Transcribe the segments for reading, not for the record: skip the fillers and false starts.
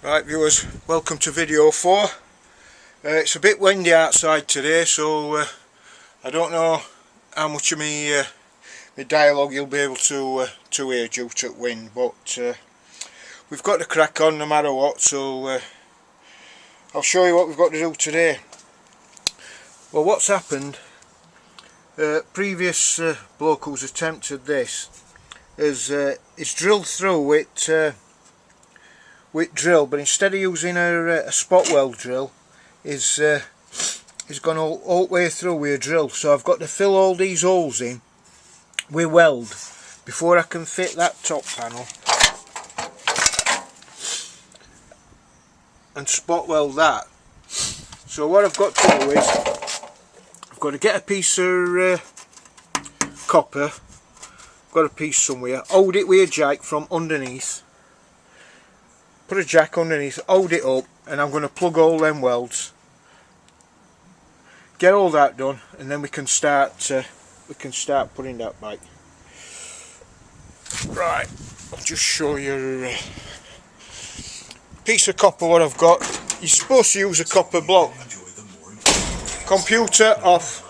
Right viewers, welcome to video 4. It's a bit windy outside today, so I don't know how much of my dialogue you'll be able to hear due to wind, but we've got to crack on no matter what, so I'll show you what we've got to do today. Well, what's happened, previous bloke who's attempted this is drilled through with drill, but instead of using a spot weld drill, he's gone all the way through with a drill. So I've got to fill all these holes in with weld before I can fit that top panel and spot weld that. So what I've got to do is I've got to get a piece of copper, got a piece somewhere, hold it with a jack from underneath. Put a jack underneath, hold it up, and I'm going to plug all them welds. Get all that done, and then we can start putting that back. Right, I'll just show you a piece of copper. What I've got. You're supposed to use a copper block. Computer off.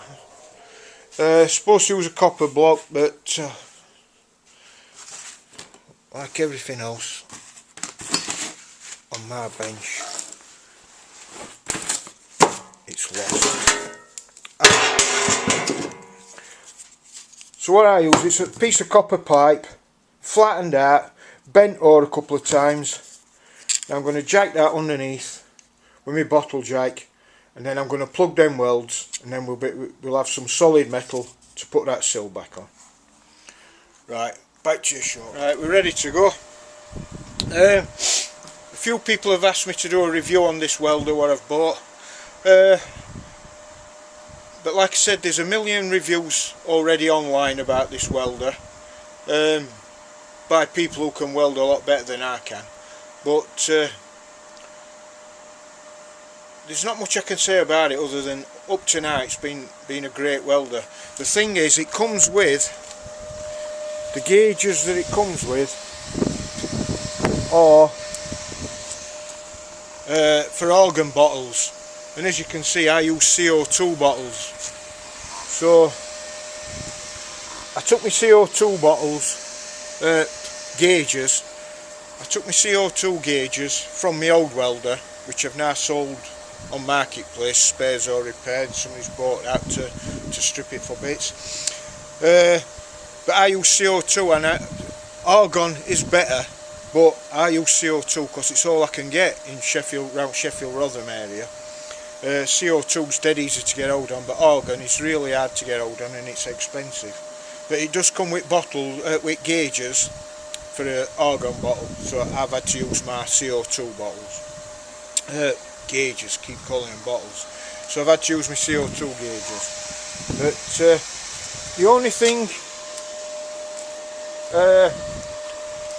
Supposed to use a copper block, but like everything else on my bench, it's lost. So what I use is a piece of copper pipe, flattened out, bent over a couple of times. Now I'm going to jack that underneath with my bottle jack, and then I'm going to plug them welds, and then we'll have some solid metal to put that sill back on. Right, back to you short. Right, we're ready to go. A few people have asked me to do a review on this welder what I've bought, but like I said, there's a million reviews already online about this welder, by people who can weld a lot better than I can, but there's not much I can say about it other than up to now it's been a great welder. The thing is, it comes with the gauges that it comes with are for organ bottles, and as you can see I use CO2 bottles. So I took my CO2 bottles gauges, I took my CO2 gauges from my old welder, which I've now sold on marketplace, spares or repaired. Somebody's bought that to strip it for bits, but I use CO2, and argon is better, but I use CO2 because it's all I can get in Sheffield, around Sheffield Rotherham area. CO2 is dead easy to get hold on, but argon is really hard to get hold on, and it's expensive. But it does come with with gauges for an argon bottle, so I've had to use my CO2 bottles. Gauges, keep calling them bottles. So I've had to use my CO2 gauges. But the only thing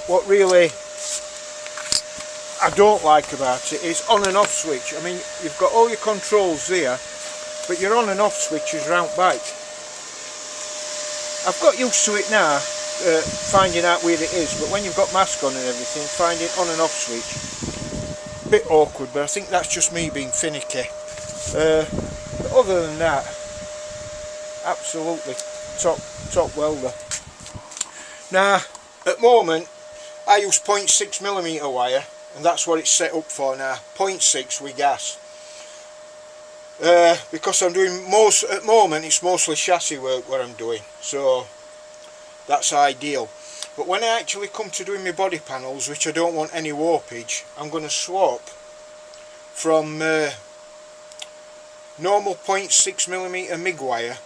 what really I don't like about it is on and off switch. I mean, you've got all your controls there, but your on and off switch is round back. I've got used to it now, finding out where it is, but when you've got mask on and everything, finding on and off switch, a bit awkward. But I think that's just me being finicky. But other than that, absolutely top welder. Now at the moment I use 0.6mm wire, and that's what it's set up for now, 0.6 with gas, because I'm doing at the moment it's mostly chassis work what I'm doing, so that's ideal. But when I actually come to doing my body panels, which I don't want any warpage, I'm going to swap from normal 0.6mm MIG wire.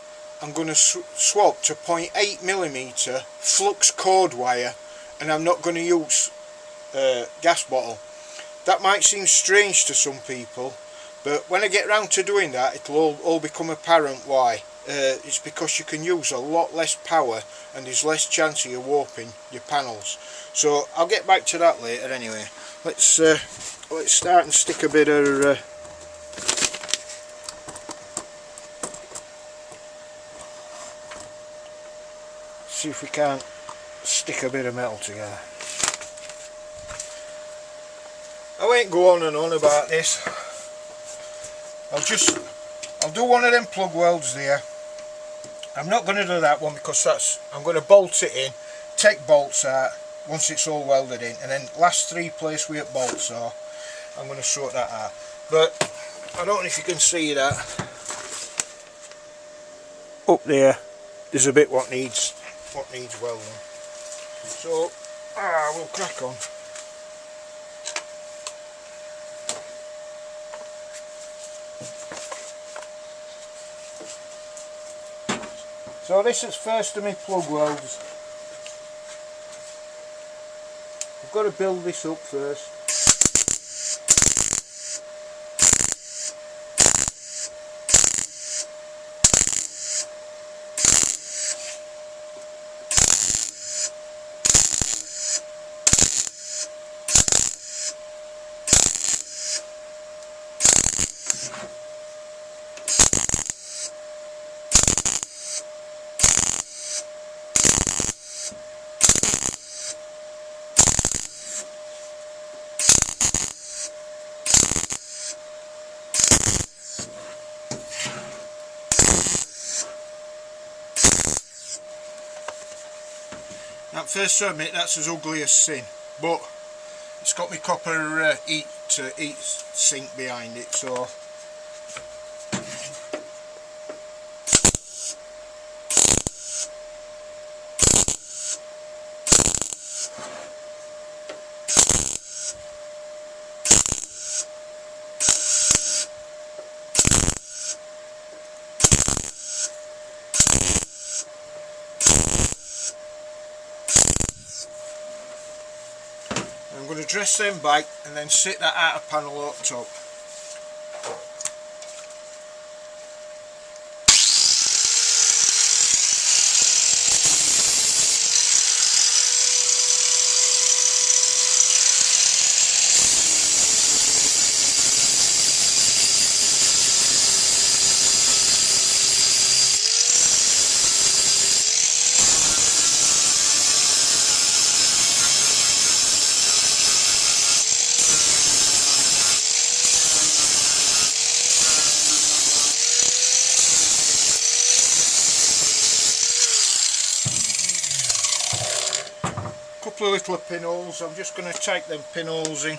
I'm going to swap to 0.8mm flux cord wire, and I'm not going to use gas bottle. That might seem strange to some people, but when I get round to doing that, it'll all become apparent why. It's because you can use a lot less power, and there's less chance of you warping your panels. So I'll get back to that later. Anyway, let's start and stick a bit of see if we can't stick a bit of metal together. I won't go on and on about this. I'll do one of them plug welds there. I'm not going to do that one because I'm going to bolt it in, take bolts out once it's all welded in, and then last 3 place where it bolts are, I'm going to sort that out. But I don't know if you can see that. Up there's a bit what needs welding. So we'll crack on. So this is first of my plug welds. I've got to build this up first. Now first to admit that's as ugly as sin, but it's got my copper heat sink behind it, so I'm going to dress them back and then sit that outer panel up top. Couple of little pinholes, I'm just going to take them pinholes in.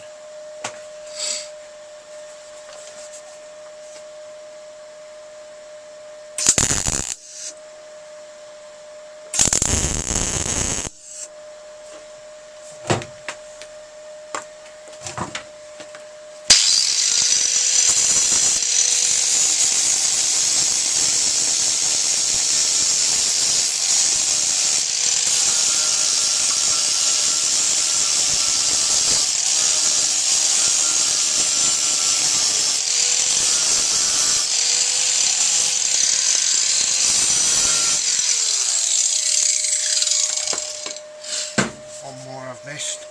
One more I've missed.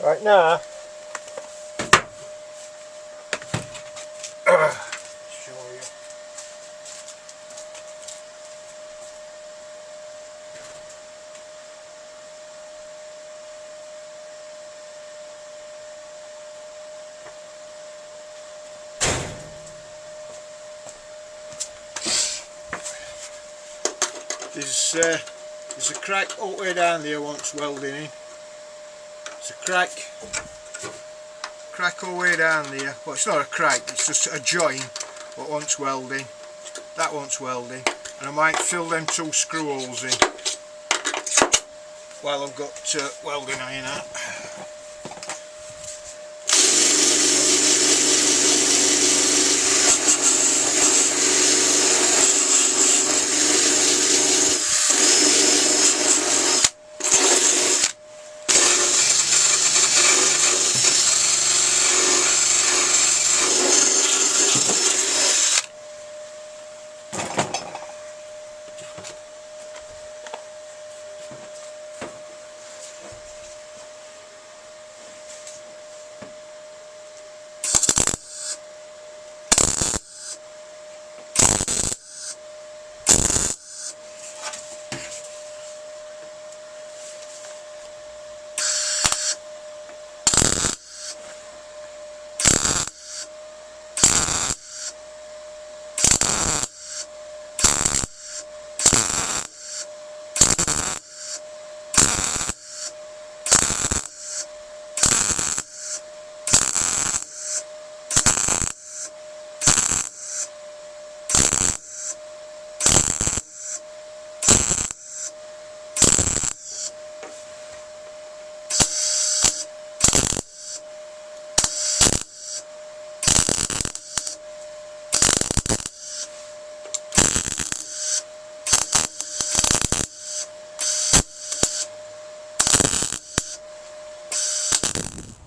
Right now, show you. There's a crack all the way down there once welding in. It's a crack all the way down there. Well, it's not a crack, it's just a join what wants welding. That wants welding, and I might fill them 2 screw holes in while I've got welding iron out.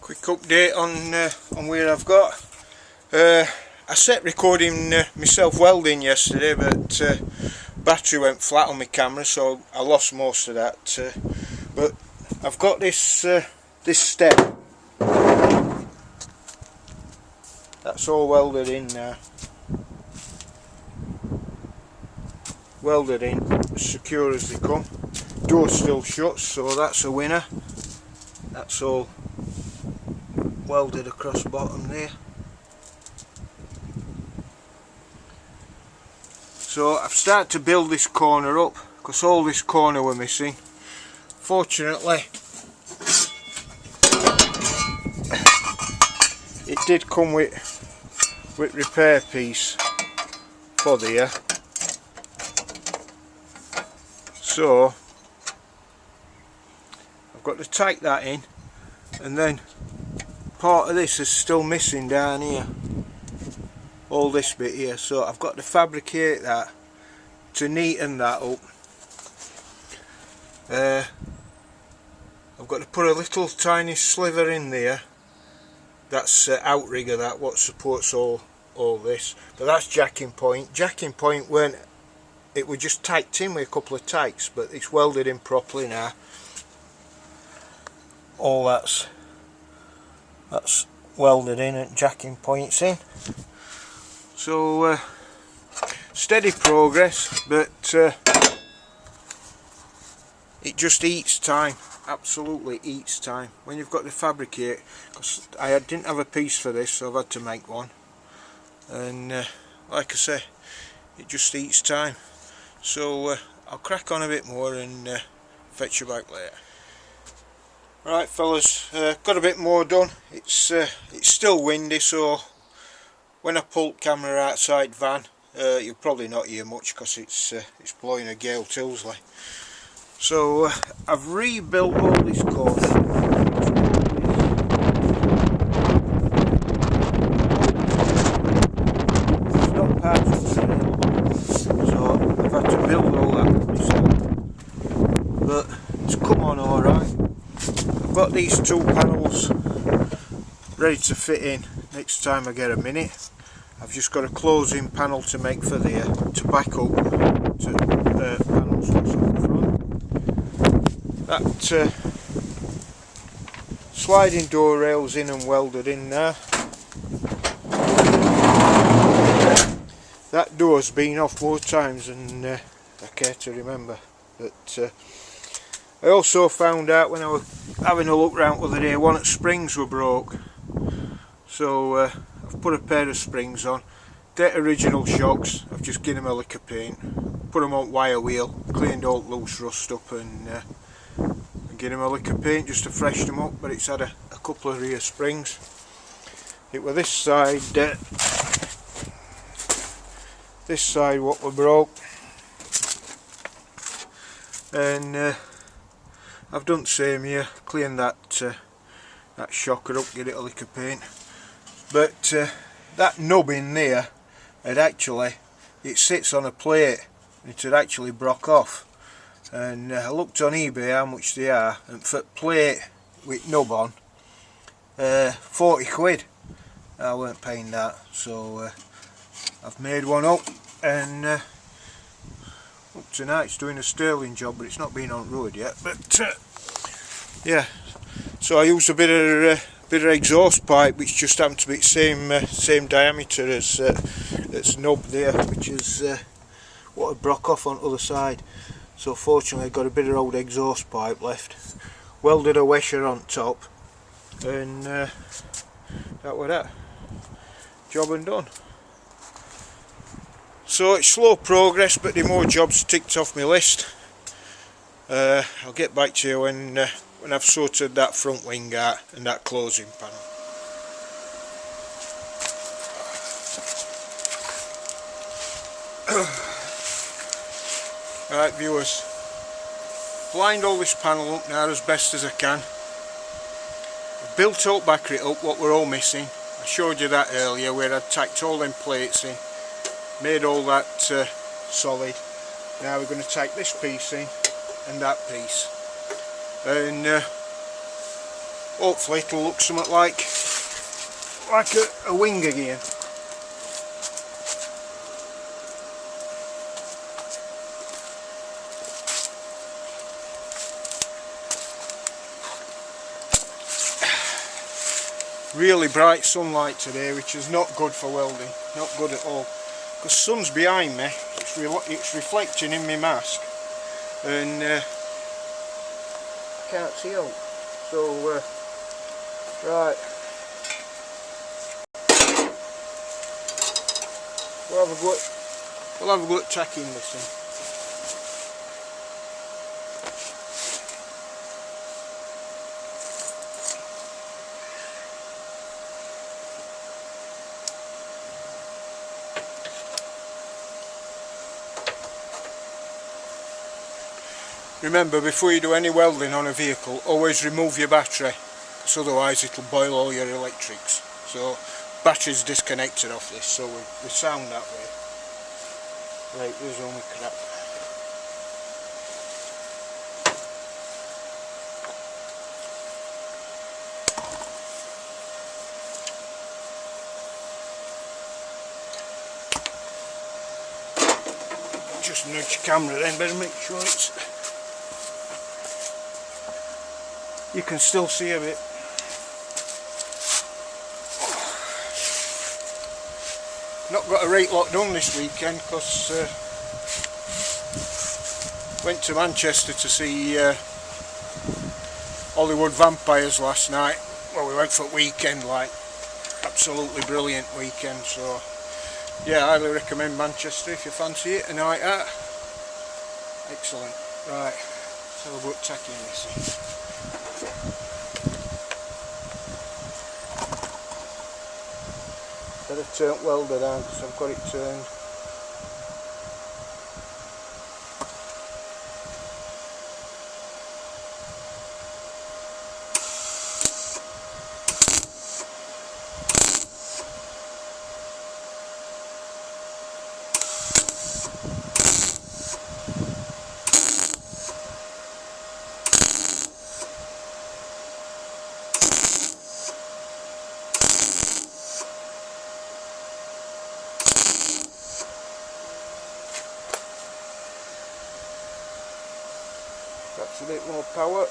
Quick update on where I've got. I set recording myself welding yesterday, but battery went flat on my camera, so I lost most of that. But I've got this this step. That's all welded in now. Welded in, as secure as they come. Door still shut, so that's a winner. That's all welded across the bottom there. So I've started to build this corner up, because all this corner were missing. Fortunately, it did come with repair piece for there. So I've got to take that in, and then part of this is still missing down here, all this bit here, so I've got to fabricate that to neaten that up. I've got to put a little tiny sliver in there. That's outrigger, that what supports all this, but that's jacking point. Jacking point weren't, it was just tacked in with a couple of tacks, but it's welded in properly now. All that's welded in and jacking points in. So steady progress, but it just eats time. Absolutely eats time when you've got to fabricate, because I didn't have a piece for this, so I've had to make one, and like I say, it just eats time. So I'll crack on a bit more and fetch you back later. Right fellas, got a bit more done. It's still windy, so when I pull the camera outside van, you'll probably not hear much because it's blowing a gale Tilsley. So I've rebuilt all this corner. It's not parts available, so I've had to build all that myself. But it's come on alright. I've got these two panels ready to fit in next time I get a minute. I've just got a closing panel to make for there to back up to panels that's on the front. That sliding door rail's in and welded in there. That door's been off more times than I care to remember. But I also found out when I was having a look round the other day, one of the springs were broke. So I've put a pair of springs on. They're original shocks. I've just given them a lick of paint, put them on wire wheel, cleaned all the loose rust up, and give them a lick of paint just to freshen them up. But it's had a couple of rear springs. It was this side what were broke, and I've done the same here, cleaned that shocker up, get it a lick of paint. But that nub in there had actually, it sits on a plate, it had actually broke off. And I looked on eBay how much they are, and for plate with nub on, 40 quid. I weren't paying that, so I've made one up, and up tonight it's doing a sterling job, but it's not been on road yet. But yeah, so I used a bit of exhaust pipe, which just happened to be the same diameter as nub there, which is what had broke off on the other side. So fortunately I got a bit of old exhaust pipe left, welded a washer on top, and that was that. Job and done. So it's slow progress, but there are more jobs ticked off my list. I'll get back to you when I've sorted that front wing out and that closing panel. Right viewers, blind all this panel up now as best as I can. I've built up, back it up, what we're all missing. I showed you that earlier where I'd tacked all them plates in, made all that solid. Now we're going to take this piece in and that piece, and hopefully it'll look something like a wing again. Really bright sunlight today, which is not good for welding, not good at all, because sun's behind me, it's reflecting in my mask and I can't see out. So right, we'll have a go at tacking this thing. Remember, before you do any welding on a vehicle, always remove your battery, because otherwise it'll boil all your electrics. So battery's disconnected off this, so we sound that way. Right, there's all my crap. Just nudge your camera then, better make sure it's... You can still see a bit. Not got a right lot done this weekend because went to Manchester to see Hollywood Vampires last night. Well, we went for a weekend, like absolutely brilliant weekend. So yeah, I highly recommend Manchester if you fancy it, a night out. Excellent. Right, let's have a go at tacking this thing. Better turn welder down because I've got it turned. That's a bit more power.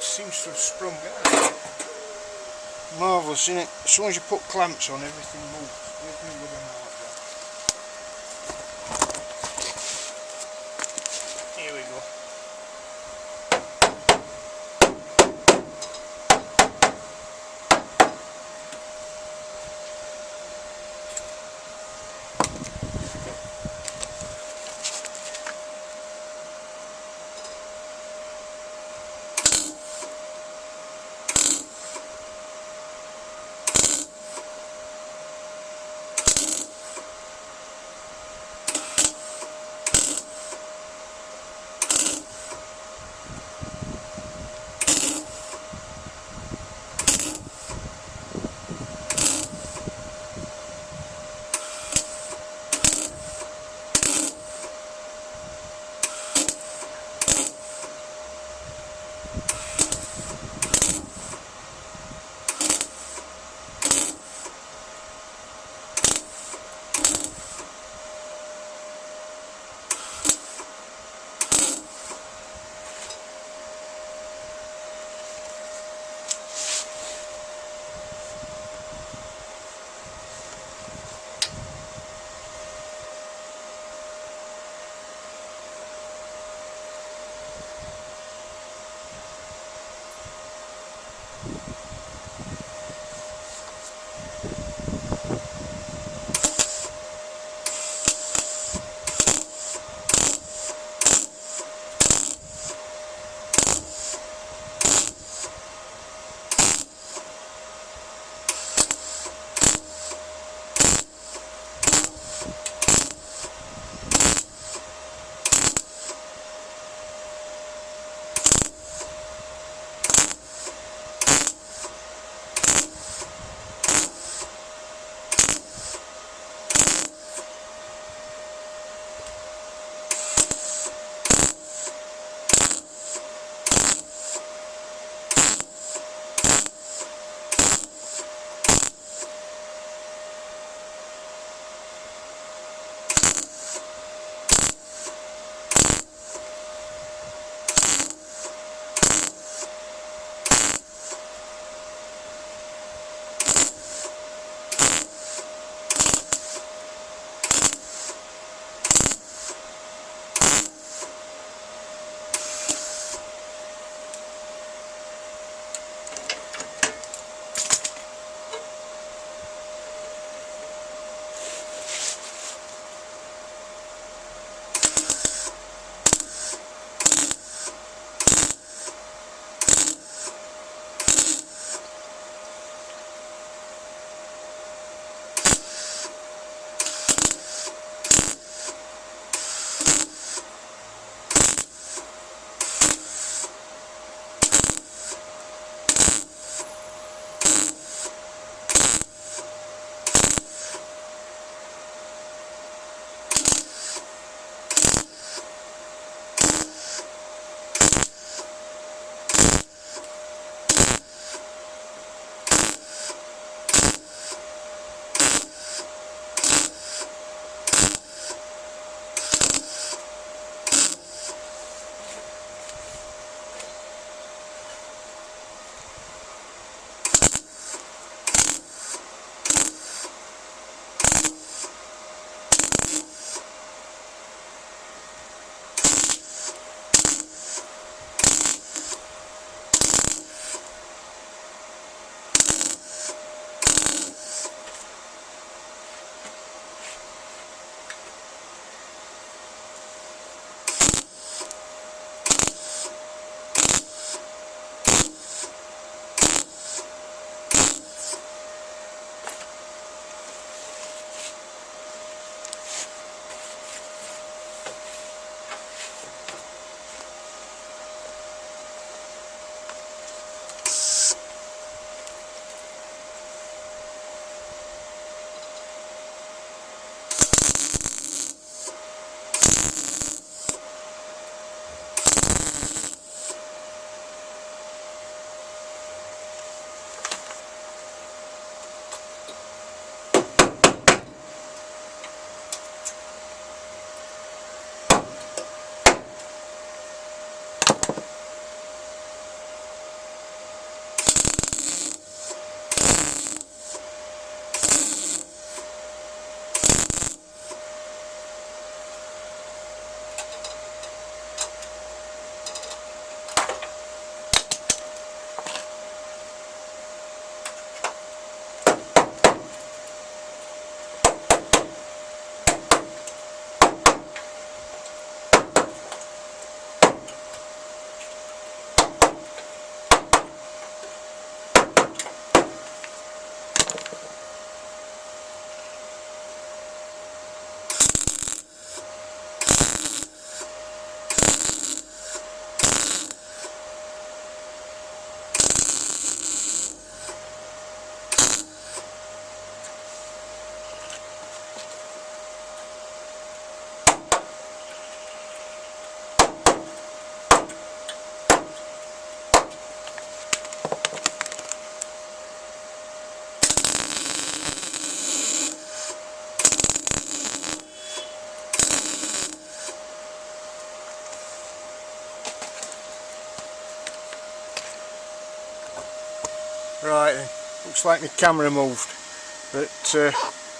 Seems to have sprung out. Marvellous, isn't it? As soon as you put clamps on, everything moves. Everything with them like that. Here we go. looks like my camera moved, but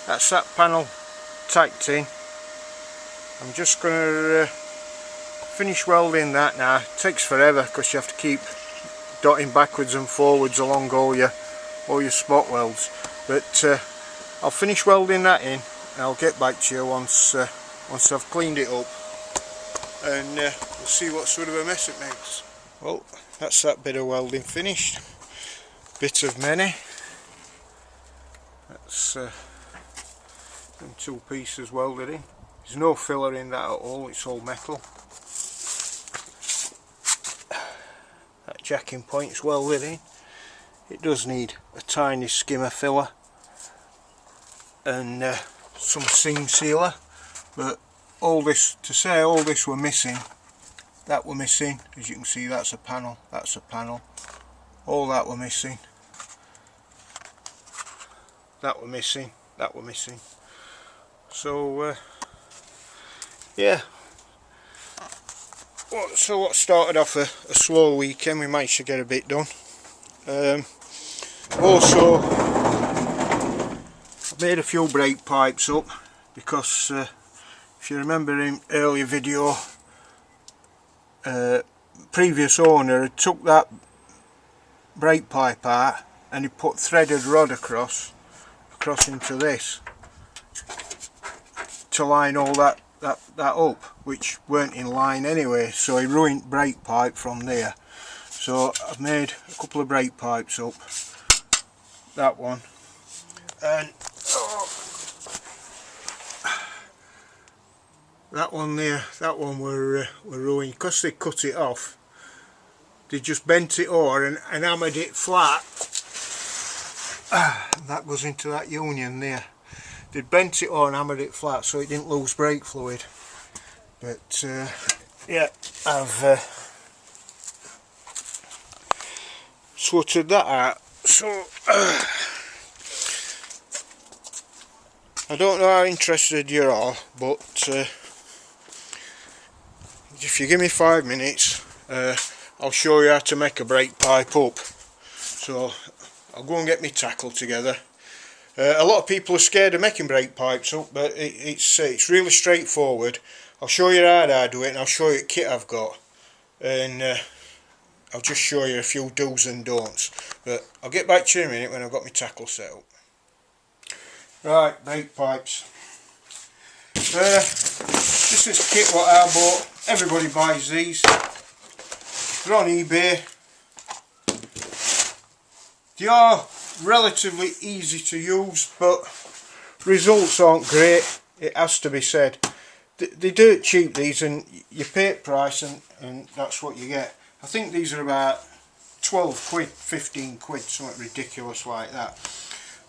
that's that panel tacked in. I'm just going to finish welding that now. It takes forever because you have to keep dotting backwards and forwards along all your spot welds, but I'll finish welding that in and I'll get back to you once I've cleaned it up, and we'll see what sort of a mess it makes. Well, that's that bit of welding finished. Bit of many. That's them 2 pieces welded in. There's no filler in that at all, it's all metal. That jacking point's welded in. It does need a tiny skimmer filler and some seam sealer, but all this were missing. That were missing, as you can see. That's a panel, that's a panel. All that were missing. That were missing, that were missing. So yeah. So what started off a slow weekend, we managed to get a bit done. Also, I made a few brake pipes up because if you remember in earlier video, previous owner had took that brake pipe out and he put threaded rod across into this to line all that up, which weren't in line anyway, so he ruined brake pipe from there. So I've made a couple of brake pipes up, that one, and that one there, that one were ruined because they cut it off. They just bent it over and hammered it flat. That goes into that union there. They bent it over and hammered it flat so it didn't lose brake fluid. But yeah, I've sorted that out. So I don't know how interested you are, but if you give me 5 minutes, I'll show you how to make a brake pipe up. So I'll go and get my tackle together. A lot of people are scared of making brake pipes up, but it's really straightforward. I'll show you how I do it, and I'll show you the kit I've got, and I'll just show you a few do's and don'ts. But I'll get back to you in a minute when I've got my tackle set up. Right, brake pipes. This is kit what I bought. Everybody buys these. They're on eBay. They are relatively easy to use, but results aren't great, it has to be said. They're dirt cheap, these, and you pay the price and that's what you get. I think these are about 12 quid, 15 quid, something ridiculous like that.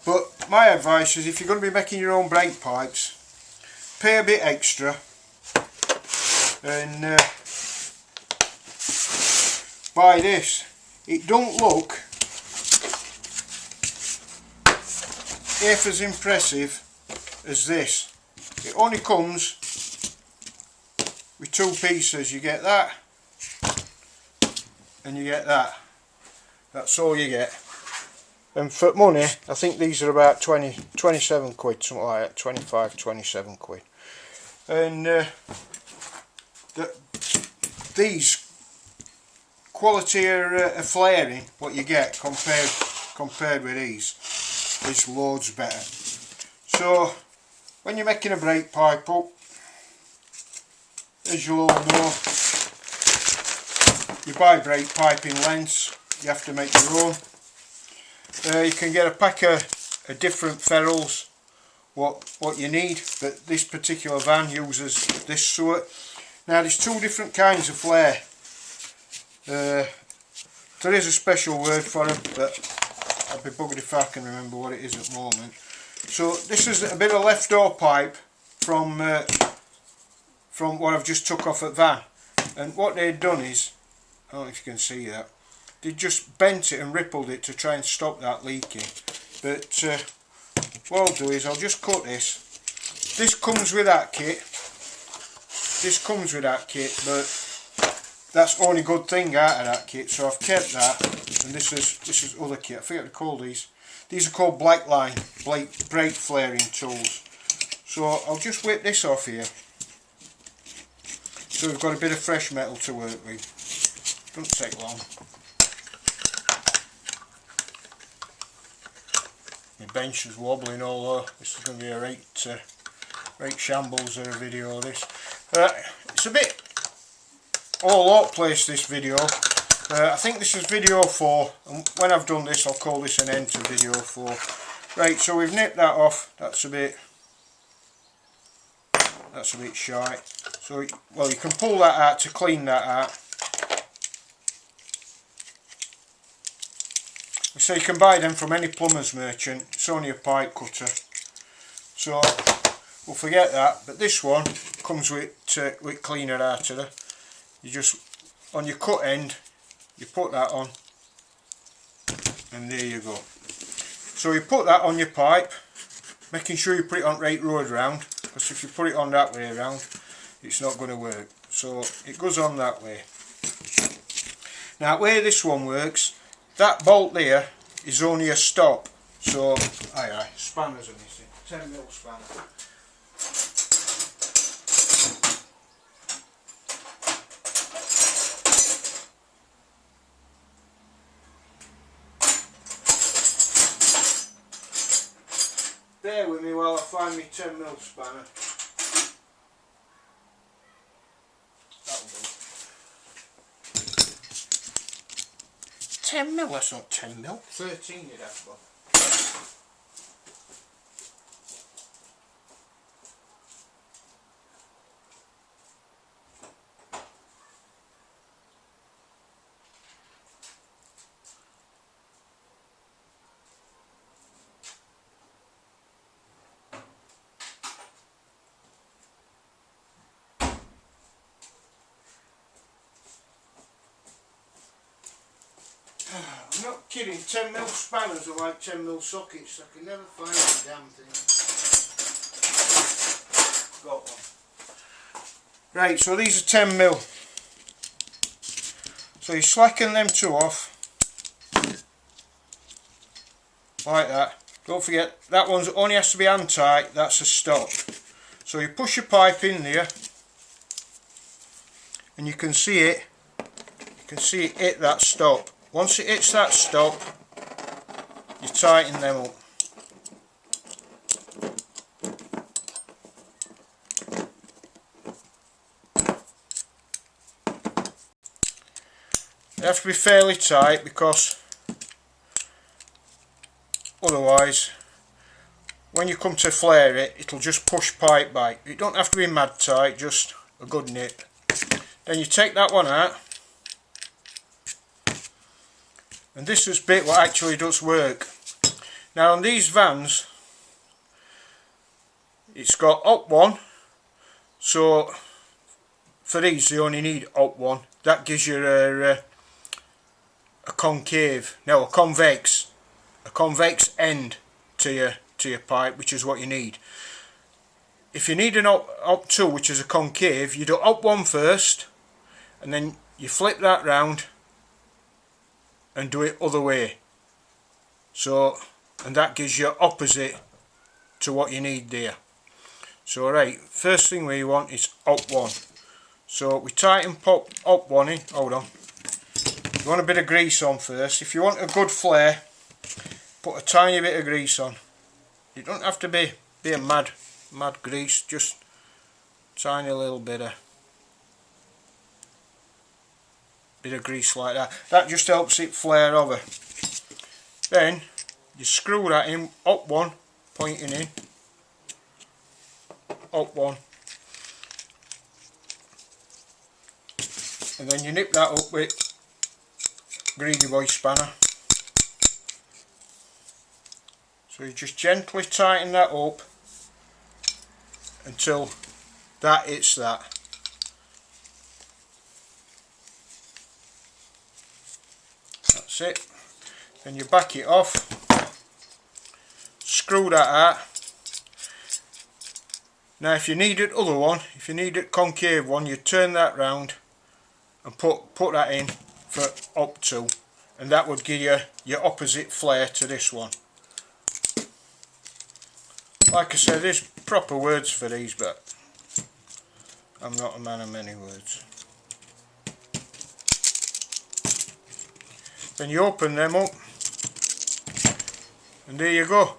But my advice is, if you're going to be making your own brake pipes, pay a bit extra and buy this. It don't look half as impressive as this. It only comes with 2 pieces. You get that and you get that. That's all you get. And for money, I think these are about 27 quid, something like that, 25, 27 quid. And these quality of flaring, what you get compared with these, is loads better. So when you're making a brake pipe up, as you'll all know, you buy brake pipe in lengths. You have to make your own. You can get a pack of different ferrules, what you need, but this particular van uses this sort. Now there's 2 different kinds of flare. There is a special word for them, but I'll be buggered if I can remember what it is at the moment. So this is a bit of leftover pipe from what I've just took off at van, and what they'd done is, I don't know if you can see that, they just bent it and rippled it to try and stop that leaking. But what I'll do is I'll just cut this. This comes with that kit. This comes with that kit, but that's the only good thing out of that kit, so I've kept that. And this is other kit. I forget to call these. These are called brake flaring tools. So I'll just whip this off here. So we've got a bit of fresh metal to work with. Doesn't take long. My bench is wobbling all over. This is going to be a right shambles of a video, this. It's a bit all over the place, this video. I think this is video 4, and when I've done this I'll call this an end to video 4. Right, so we've nipped that off. That's a bit shy. So, well, you can pull that out to clean that out. So you can buy them from any plumber's merchant. It's only a pipe cutter. So we'll forget that. But this one comes with cleaner out of there. You just, on your cut end, you put that on, and there you go. So you put that on your pipe, making sure you put it on right road round, because if you put it on that way around, it's not going to work. So it goes on that way. Now, the way this one works, that bolt there is only a stop. So, spanners are missing. 10mm spanner. Bear with me while I find my 10mm spanner. That'll do. 10mm, that's not 10mm. 13 you'd have to. I'm not kidding, 10mm spanners are like 10mm sockets. I can never find the damn thing. Got one. Right, so these are 10mm. So you slacken them two off. Like that. Don't forget, that one only has to be hand tight, that's a stop. So you push your pipe in there, and you can see it hit that stop. Once it hits that stop, you tighten them up. They have to be fairly tight, because otherwise when you come to flare it, it'll just push pipe back. It don't have to be mad tight, just a good nip. Then you take that one out. And this is the bit what actually does work. Now on these vans, it's got up one, so for these you only need up one. That gives you a concave, no, a convex end to your pipe, which is what you need. If you need an up two, which is a concave, you do up one first, and then you flip that round and do it other way. So, and that gives you opposite to what you need there. So right, first thing we want is up one. So we tighten pop up one in. Hold on. You want a bit of grease on first. If you want a good flare, put a tiny bit of grease on. You don't have to be a mad grease, just tiny little bit of grease like that. That just helps it flare over. Then you screw that in, up one, pointing in, up one, and then you nip that up with Greedy Boy spanner. So you just gently tighten that up until that hits that. That's it. Then you back it off, screw that out. Now if you needed other one, if you needed concave one, you turn that round and put that in for up two, and that would give you your opposite flare to this one. Like I said, there's proper words for these, but I'm not a man of many words. Then you open them up, and there you go.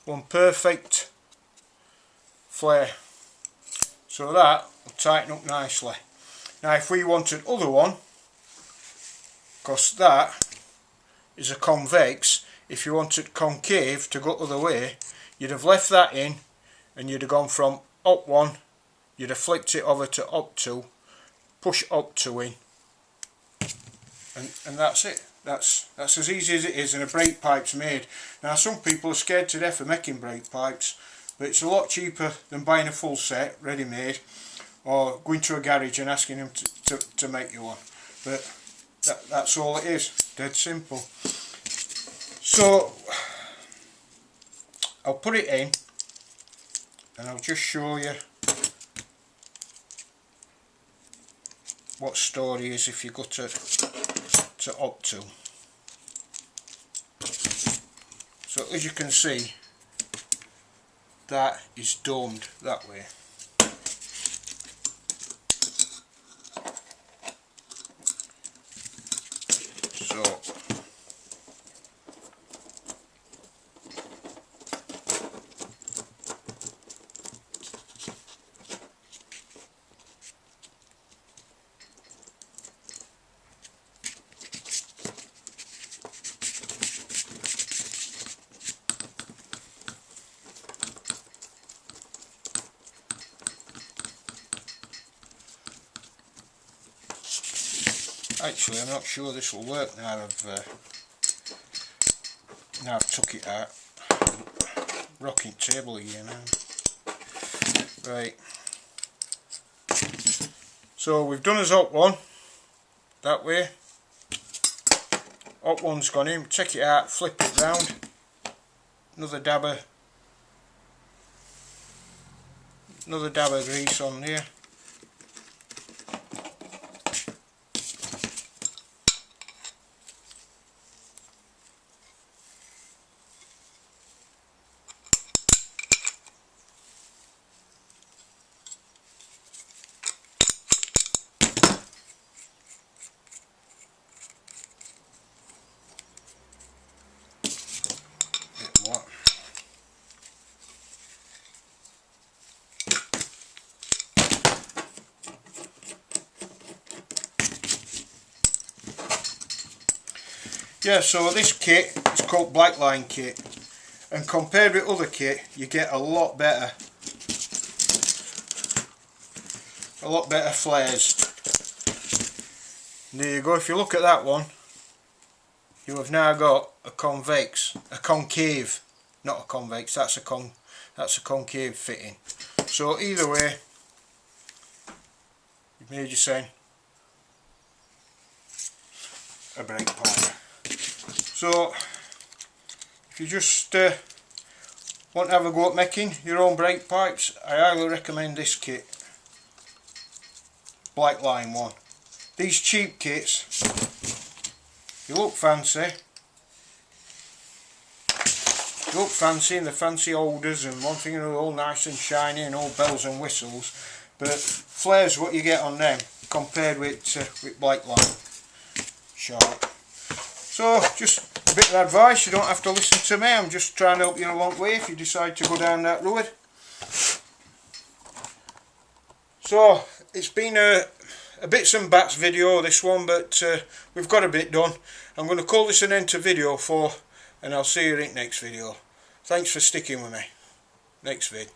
One perfect flare. So that will tighten up nicely. Now if we wanted other one, because that is a convex, if you wanted concave to go other way, you'd have left that in and you'd have gone from up 1, you'd have flipped it over to up 2, push up 2 in, and that's it. That's as easy as it is, and a brake pipe's made. Now some people are scared to death of making brake pipes, but it's a lot cheaper than buying a full set ready made or going to a garage and asking them to make you one. But that's all it is, dead simple. So I'll put it in and I'll just show you what story is if you go to up 2. So as you can see, that is domed that way. So actually, I'm not sure this will work now I've took it out. Rocking table here now. Right. So we've done as up 1 that way. Up 1's gone in. Take it out, flip it round. Another dab of grease on there. Yeah, so this kit is called Black Line kit, and compared with other kit you get a lot better flares. And there you go. If you look at that one, you have now got a concave, not a convex. That's a concave fitting. So either way, you've made yourself a brake pipe. So if you just want to have a go at making your own brake pipes, I highly recommend this kit, Black Line one. These cheap kits, you look fancy and the fancy holders and one thing and another, all nice and shiny and all bells and whistles, but flares what you get on them compared with Black Line sharp. So just a bit of advice, you don't have to listen to me, I'm just trying to help you in a long way if you decide to go down that road. So it's been a bits and bats video, this one, but we've got a bit done. I'm going to call this an end to video 4, and I'll see you in the next video. Thanks for sticking with me. Next vid.